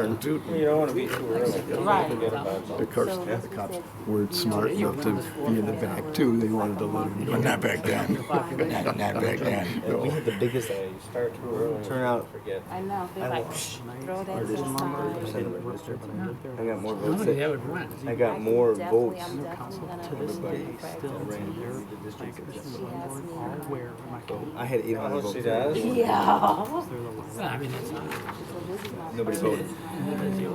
darn tootin'. You don't want to be too early. Right. Forget about it. Of course, the cops weren't smart enough to be in the back too. They wanted to let them go. Not back then. Not back then. And we had the biggest day. You start too early. Turn out. Forget. I know, they're like, throw that to the side. I got more votes. Nobody that would win. I got more Definitely, votes. I'm definitely gonna I had 800 Oh, votes. she does? Yeah. I mean, it's not. Nobody voted.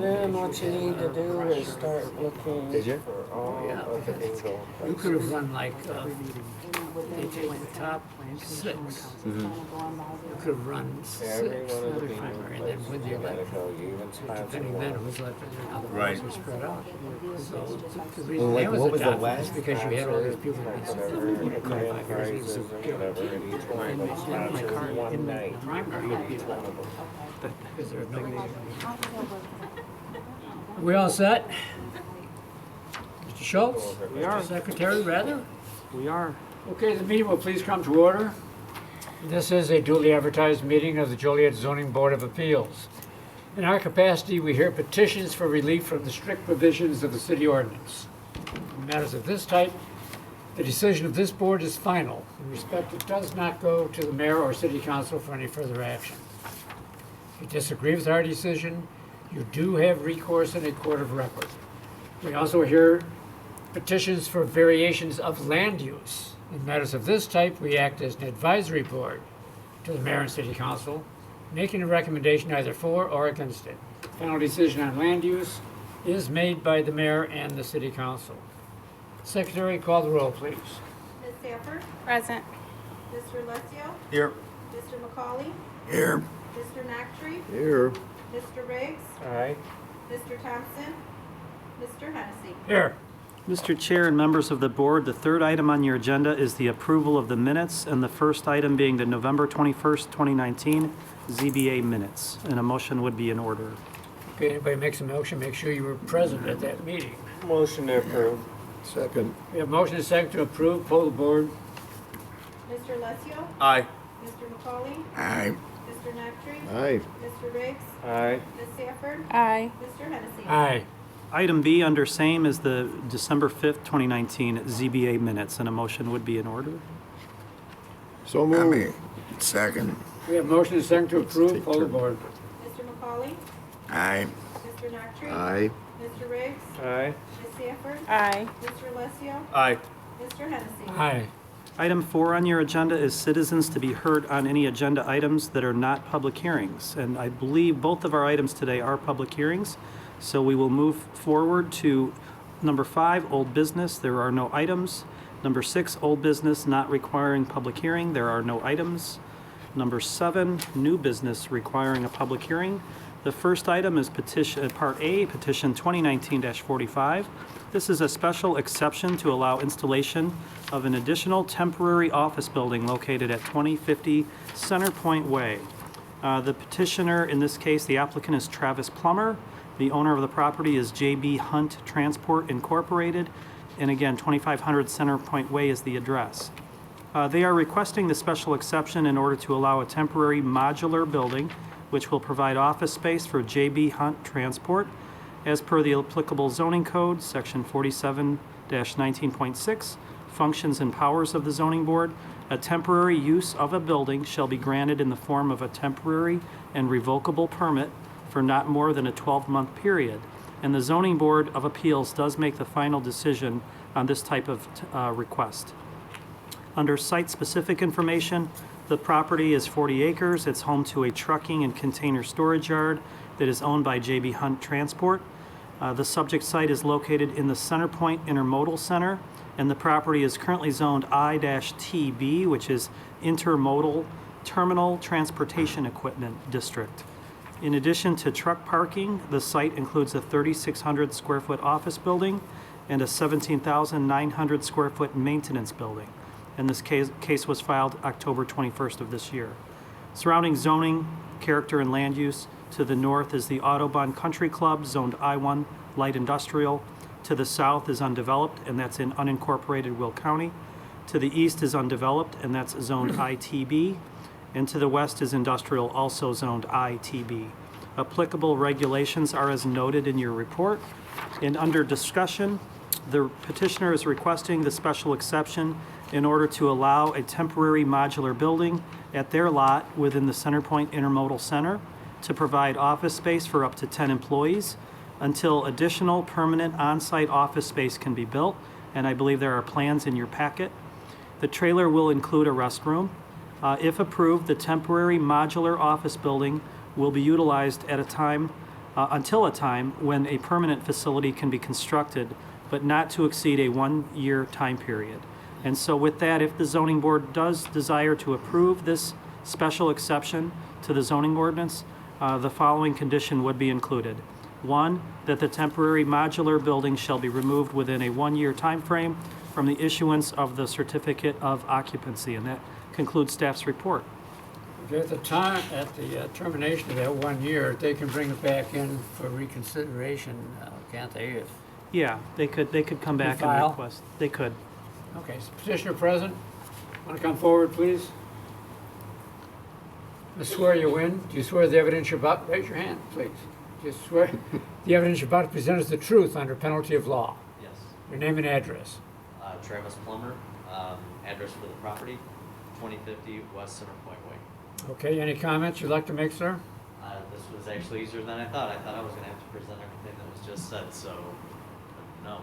Then what you need to do is start looking Did you? for all of the bingo. You could have run like, they take the top 6. You could have run 6 Every one of the primary bingo and then places, win the you gotta election. go. You even sponsor Depending then one. who's left in there, how the Right. votes were spread out. So the Well, reason like, that was what was the adopted is last because you had all these people that had Whatever, been grand 25 years prizes old. and whatever, and each one of them sponsors one night. Primary, Each one of them. because there's no. We all set? Mr. Schultz? We are. Mr. Secretary, rather? We are. Okay, the meeting will please come to order. This is a duly advertised meeting of the Joliet Zoning Board of Appeals. In our capacity, we hear petitions for relief from the strict provisions of the city ordinance. In matters of this type, the decision of this board is final. In respect, it does not go to the mayor or city council for any further action. If you disagree with our decision, you do have recourse in a court of record. We also hear petitions for variations of land use. In matters of this type, we act as an advisory board to the mayor and city council, making a recommendation either for or against it. Final decision on land use is made by the mayor and the city council. Secretary, call the roll, please. Ms. Sanford? Present. Mr. Alessio? Here. Mr. McCauley? Here. Mr. Nactry? Here. Mr. Riggs? Aye. Mr. Thompson? Mr. Hennessy? Here. Mr. Chair and members of the board, the third item on your agenda is the approval of the minutes, and the first item being the November 21st, 2019 ZBA minutes. And a motion would be in order. Okay, anybody makes a motion, make sure you were present at that meeting. Motion to approve. Second. We have motion and second to approve, poll the board. Mr. Alessio? Aye. Mr. McCauley? Aye. Mr. Nactry? Aye. Mr. Riggs? Aye. Ms. Sanford? Aye. Mr. Hennessy? Aye. Item B under same is the December 5th, 2019 ZBA minutes, and a motion would be in order. So I moved. mean, second. We have motion and second to approve, poll the board. Mr. McCauley? Aye. Mr. Nactry? Aye. Mr. Riggs? Aye. Ms. Sanford? Aye. Mr. Alessio? Aye. Mr. Hennessy? Aye. Item 4 on your agenda is citizens to be heard on any agenda items that are not public hearings. And I believe both of our items today are public hearings. So we will move forward to number 5, old business. There are no items. Number 6, old business not requiring public hearing. There are no items. Number 7, new business requiring a public hearing. The first item is petition, Part A, petition 2019-45. This is a special exception to allow installation of an additional temporary office building located at 2050 Center Point Way. The petitioner, in this case, the applicant is Travis Plummer. The owner of the property is JB Hunt Transport Incorporated. And again, 2500 Center Point Way is the address. They are requesting the special exception in order to allow a temporary modular building which will provide office space for JB Hunt Transport. As per the applicable zoning code, section 47-19.6, functions and powers of the zoning board, a temporary use of a building shall be granted in the form of a temporary and revocable permit for not more than a 12-month period. And the zoning board of appeals does make the final decision on this type of request. Under site-specific information, the property is 40 acres. It's home to a trucking and container storage yard that is owned by JB Hunt Transport. The subject site is located in the Center Point Intermodal Center, and the property is currently zoned I-TB, which is Intermodal Terminal Transportation Equipment District. In addition to truck parking, the site includes a 3,600 square foot office building and a 17,900 square foot maintenance building. And this case was filed October 21st of this year. Surrounding zoning, character, and land use, to the north is the Audubon Country Club, zoned I-1 Light Industrial. To the south is undeveloped, and that's in unincorporated Will County. To the east is undeveloped, and that's zoned ITB. And to the west is industrial, also zoned ITB. Applicable regulations are as noted in your report. And under discussion, the petitioner is requesting the special exception in order to allow a temporary modular building at their lot within the Centerpoint Intermodal Center to provide office space for up to 10 employees until additional permanent on-site office space can be built, and I believe there are plans in your packet. The trailer will include a restroom. If approved, the temporary modular office building will be utilized at a time, until a time when a permanent facility can be constructed, but not to exceed a 1-year time period. And so with that, if the zoning board does desire to approve this special exception to the zoning ordinance, the following condition would be included. 1, that the temporary modular building shall be removed within a 1-year time frame from the issuance of the certificate of occupancy. And that concludes staff's report. Okay, at the time, at the termination of that 1 year, they can bring it back in for reconsideration, can't they? Yeah, they could come back and File? request. They could. Okay, so petitioner present, want to come forward, please? I swear you win. Do you swear the evidence you're about, raise your hand, please. Do you swear the evidence you're about to present is the truth under penalty of law? Yes. Your name and address. Travis Plummer, address for the property, 2050 West Centerpoint Way. Okay, any comments you'd like to make, sir? This was actually easier than I thought. I thought I was gonna have to present everything that was just said, so, no.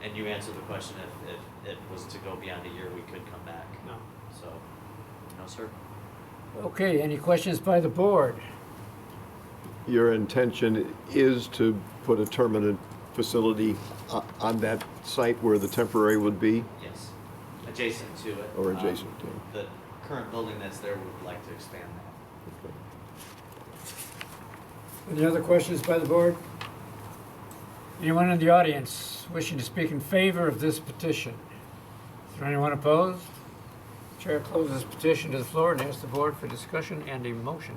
And you answered the question, if it was to go beyond a year, we could come back. No. So, no, sir. Okay, any questions by the board? Your intention is to put a permanent facility on that site where the temporary would be, Yes. Adjacent to it. or adjacent to? The current building that's there, we would like to expand that. Any other questions by the board? Anyone in the audience wishing to speak in favor of this petition? Is there anyone opposed? Chair closes petition to the floor and asks the board for discussion and a motion.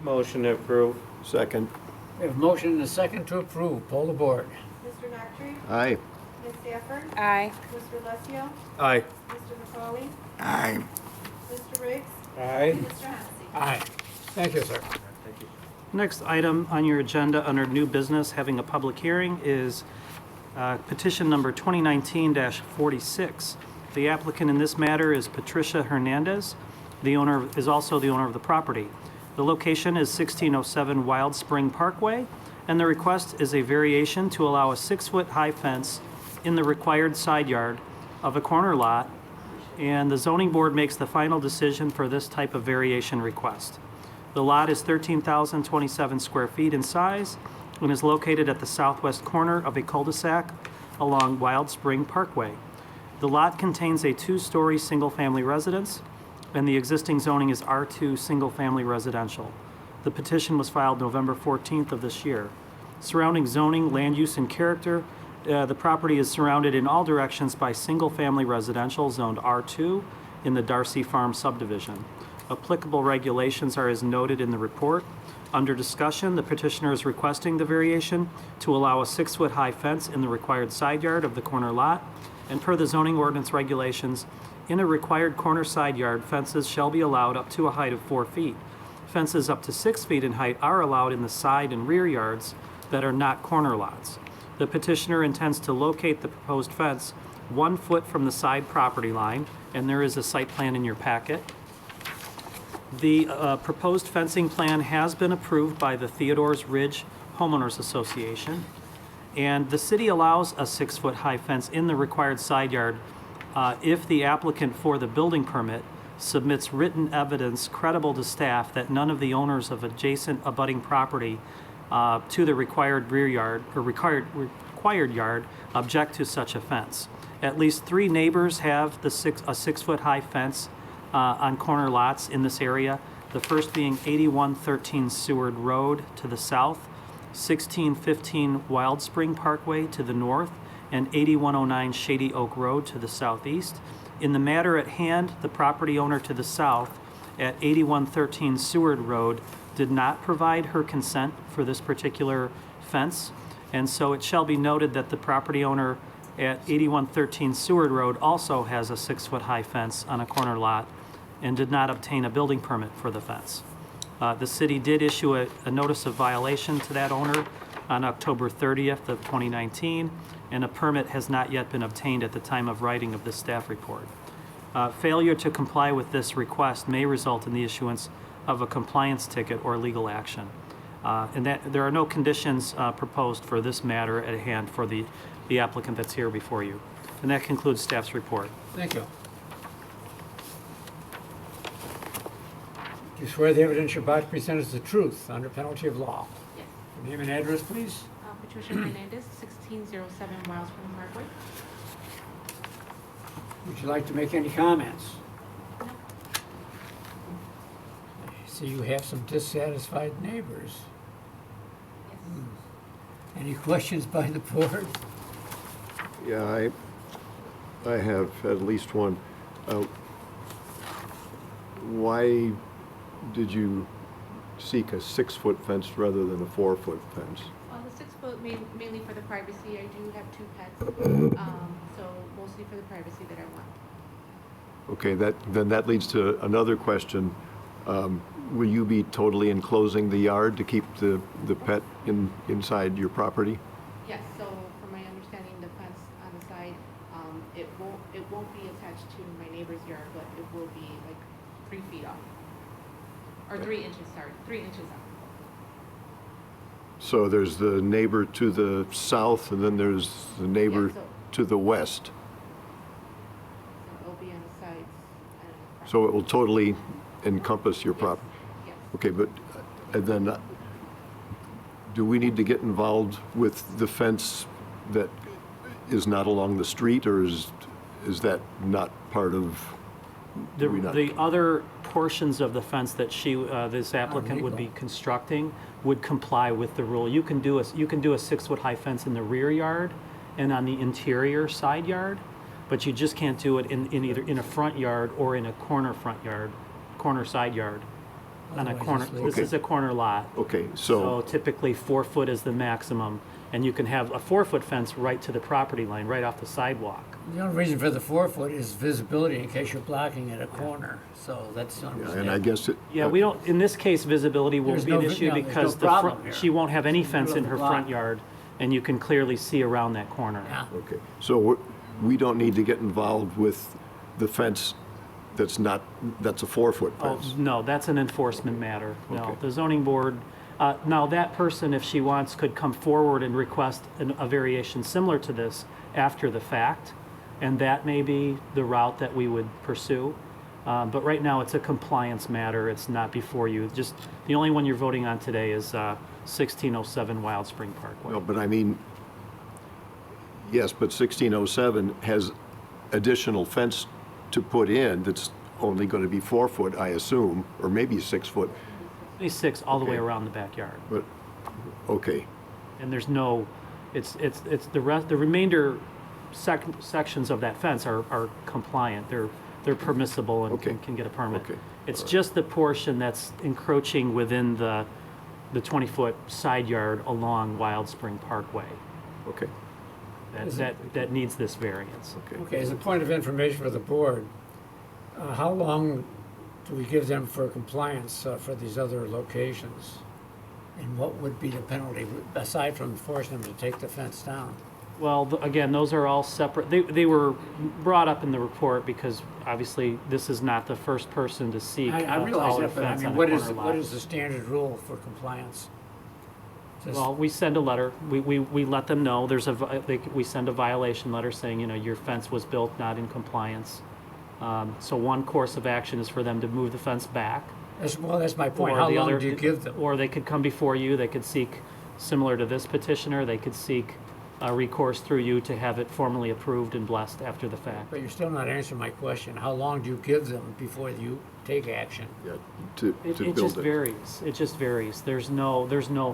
Motion to approve. Second. We have a motion and a second to approve. Poll the board. Mr. Noctre? Aye. Ms. Sanford? Aye. Mr. Alessio? Aye. Mr. McCauley? Aye. Mr. Riggs? Aye. Mr. Hennessy? Aye. Thank you, sir. Thank you. Next item on your agenda under new business, having a public hearing, is petition number 2019-46. The applicant in this matter is Patricia Hernandez. The owner is also the owner of the property. The location is 1607 Wild Spring Parkway, and the request is a variation to allow a 6-foot high fence in the required side yard of a corner lot, and the zoning board makes the final decision for this type of variation request. The lot is 13,027 square feet in size and is located at the southwest corner of a cul-de-sac along Wild Spring Parkway. The lot contains a 2-story single-family residence, and the existing zoning is R2 single-family residential. The petition was filed November 14th of this year. Surrounding zoning, land use, and character, the property is surrounded in all directions by single-family residential zoned R2 in the Darcy Farm subdivision. Applicable regulations are as noted in the report. Under discussion, the petitioner is requesting the variation to allow a 6-foot high fence in the required side yard of the corner lot, and per the zoning ordinance regulations, in a required corner side yard, fences shall be allowed up to a height of 4 feet. Fences up to 6 feet in height are allowed in the side and rear yards that are not corner lots. The petitioner intends to locate the proposed fence 1 foot from the side property line, and there is a site plan in your packet. The proposed fencing plan has been approved by the Theodore's Ridge Homeowners Association, and the city allows a 6-foot high fence in the required side yard if the applicant for the building permit submits written evidence credible to staff that none of the owners of adjacent abutting property to the required rear yard or required yard object to such a fence. At least 3 neighbors have a 6-foot high fence on corner lots in this area. The first being 8113 Seward Road to the south, 1615 Wild Spring Parkway to the north, and 8109 Shady Oak Road to the southeast. In the matter at hand, the property owner to the south at 8113 Seward Road did not provide her consent for this particular fence, and so it shall be noted that the property owner at 8113 Seward Road also has a 6-foot high fence on a corner lot and did not obtain a building permit for the fence. The city did issue a notice of violation to that owner on October 30th of 2019, and a permit has not yet been obtained at the time of writing of this staff report. Failure to comply with this request may result in the issuance of a compliance ticket or legal action. And that there are no conditions proposed for this matter at hand for the applicant that's here before you. And that concludes staff's report. Thank you. Do you swear the evidence you're about to present is the truth under penalty of law? Yes. Your name and address, please? Patricia Hernandez, 1607 Wild Spring Parkway. Would you like to make any comments? No. I see you have some dissatisfied neighbors. Yes. Any questions by the board? Yeah, I have at least one. Why did you seek a 6-foot fence rather than a 4-foot fence? Well, the 6 foot mainly for the privacy. I do have 2 pets, so mostly for the privacy that I want. Okay, then that leads to another question. Will you be totally enclosing the yard to keep the pet inside your property? Yes. So from my understanding, the fence on the side, it won't be attached to my neighbor's yard, but it will be like 3 feet off, or 3 inches. Sorry, 3 inches off. So there's the neighbor to the south, and then there's the neighbor Yeah, so- to the west. So it'll be on the sides and in the front. So it will totally encompass your property? Yes. Okay, but then, do we need to get involved with the fence that is not along the street, or is that not part of? The other portions of the fence that this applicant would be legal. constructing would comply with the rule. You can do a 6-foot high fence in the rear yard and on the interior side yard, but you just can't do it in either in a front yard or in a corner side yard. On a Otherwise corner, it's legal. this is a corner lot. Okay, So so, typically 4 foot is the maximum, and you can have a 4-foot fence right to the property line, right off the sidewalk. The only reason for the 4 foot is visibility in case you're blocking at a corner, so that's the only yeah, reason. and I guess it. Yeah, we don't, in this case, visibility won't There's be an no- issue no, there's because no the problem front, here. she won't have any It's in the fence in middle her of the front block. yard, and you can clearly see around that corner. Yeah. Okay, so we don't need to get involved with the fence that's a 4-foot Oh, fence? no, that's an enforcement matter. No, Okay. the zoning board, now that person, if she wants, could come forward and request a variation similar to this after the fact, and that may be the route that we would pursue. But right now, it's a compliance matter. It's not before you. Just, the only one you're voting on today is 1607 Wild Spring Parkway. No, but I mean, yes, but 1607 has additional fence to put in that's only going to be 4 foot, I assume, or maybe 6 foot, 26 all the way Okay. around the backyard. but, okay. And there's no, it's the remainder sections of that fence are compliant. They're permissible and Okay. can get a permit. Okay. It's All right. just the portion that's encroaching within the 20-foot side yard along Wild Spring Parkway Okay, that needs this variance. okay. Okay, as a point of information for the board, how long do we give them for compliance for these other locations? And what would be the penalty, aside from forcing them to take the fence down? Well, again, those are all separate. They were brought up in the report because obviously this is not the first person to seek I a realize taller that, but I fence mean, on a what corner lot. is the standard rule for compliance? Just- Well, we send a letter. We let them know. We send a violation letter saying, your fence was built not in compliance. So one course of action is for them to move the fence back. That's my point. or How the long other- do you give them? Or they could come before you. They could seek, similar to this petitioner, they could seek a recourse through you to have it formally approved and blessed after the fact. But you're still not answering my question. How long do you give them before you take action? Yeah, to It build just it. varies. It just varies. There's no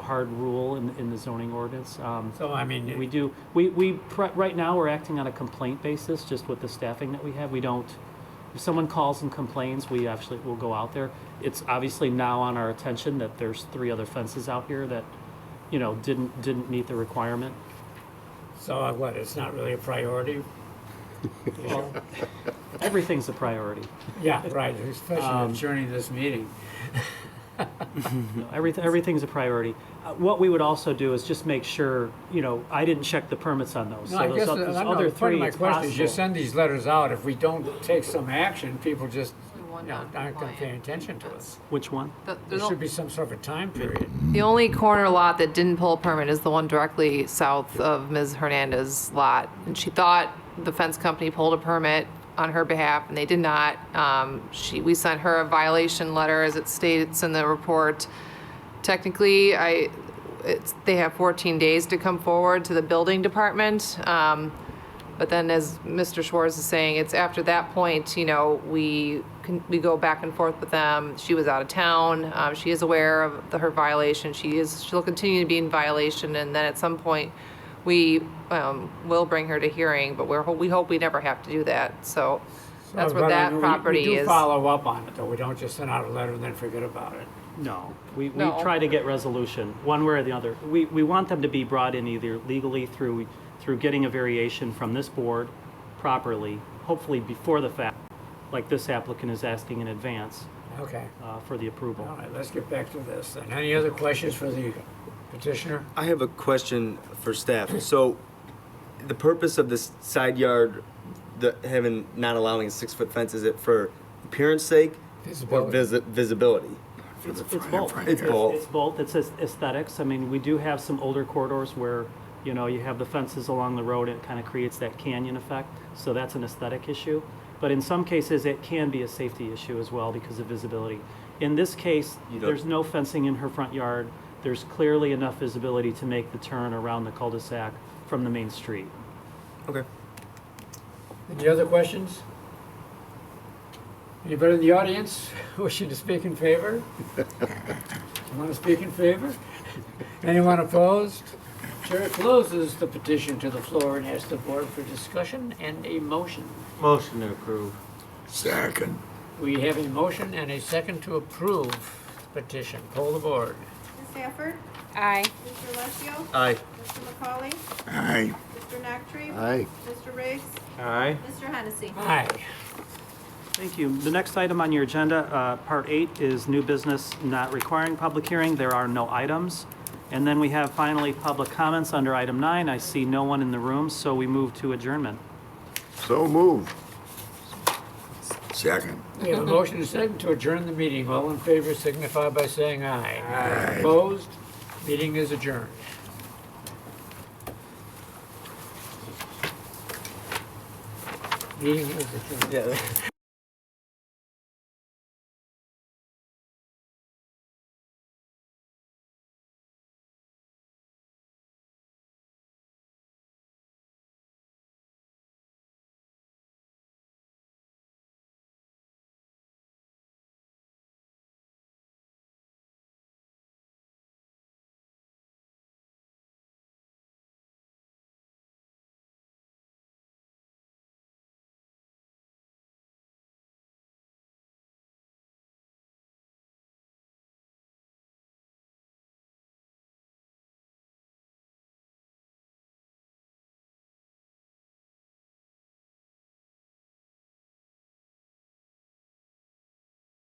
hard rule in the zoning ordinance. So, I mean, Right now, we're acting on a complaint basis, just with the staffing that we have. We don't, if someone calls and complains, we actually will go out there. It's obviously now on our attention that there's 3 other fences out here that, didn't meet the requirement. so what, it's not really a priority? Well, everything's a priority. Yeah, right, especially adjourning this meeting. No, everything's a priority. What we would also do is just make sure, I didn't check the permits on those. No, So I those guess, oth- those I know, other the point of three, my it's question is you possible. send these letters out, if we don't take some action, people just, One aren't gonna pay attention to us. Which one? There should be some sort of a time period. The only corner lot that didn't pull a permit is the one directly south of Ms. Hernandez's lot. And she thought the fence company pulled a permit on her behalf, and they did not. We sent her a violation letter, as it states in the report. Technically, they have 14 days to come forward to the building department. But then, as Mr. Schwartz is saying, it's after that point, we go back and forth with them. She was out of town. She is aware of her violation. She'll continue to be in violation, and then at some point, we will bring her to hearing, but we hope we never have to do that. So that's But where I that mean, property We do is. follow up on it, though. We don't just send out a letter and then forget about it. No, we No. try to get resolution, one way or the other. We want them to be brought in either legally through getting a variation from this board properly, hopefully before the fact, like this applicant is asking in advance Okay. for the approval. All right, let's get back to this then. Any other questions for the petitioner? I have a question for staff. So, the purpose of this side yard, not allowing a 6-foot fence, is it for appearance sake or visibility? It's both. It's both. It's both. It's aesthetics. I mean, we do have some older corridors where, you have the fences along the road and it kind of creates that canyon effect. So that's an aesthetic issue. But in some cases, it can be a safety issue as well because of visibility. In this case, there's no fencing in her front yard. There's clearly enough visibility to make the turn around the cul-de-sac from the main street. Okay. Any other questions? Anybody in the audience wishing to speak in favor? Want to speak in favor? Anyone opposed? Chair closes the petition to the floor and asks the board for discussion and a motion. Motion to approve. Second. We have a motion and a second to approve the petition. Poll the board. Ms. Sanford? Aye. Mr. Alessio? Aye. Mr. McCauley? Aye. Mr. Noctre? Aye. Mr. Riggs? Aye. Mr. Hennessy? Aye. Thank you. The next item on your agenda, Part 8, is new business not requiring public hearing. There are no items. And then we have finally public comments under item 9. I see no one in the room, so we move to adjournment. So moved. Second. We have a motion and a second to adjourn the meeting. All in favor signify by saying aye. Aye. Opposed? Meeting is adjourned. Meeting is adjourned. Yeah.